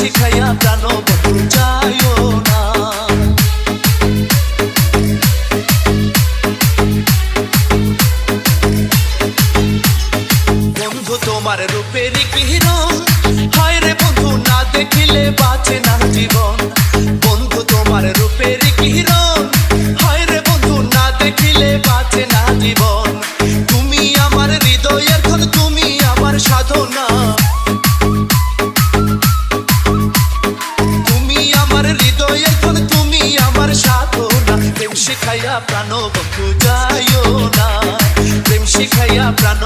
শিখাইয়া প্রাণ বন্ধু যাইও না। বন্ধু তোমার রূপের কিরণ, হায় রে বন্ধু না দেখিলে বাঁচে না জীবন। বন্ধু তোমার রূপের কিরণ, হায় রে বন্ধু না দেখিলে বাঁচে না জীবন। তুমি আমার হৃদয়ের ধন, তুমি আমার সাধনা, তুমি আমার হৃদয়ের ধন, তুমি আমার সাধনা। প্রেম শিখাইয়া প্রাণ বন্ধু যাইও না, প্রেম শিখাইয়া প্রাণ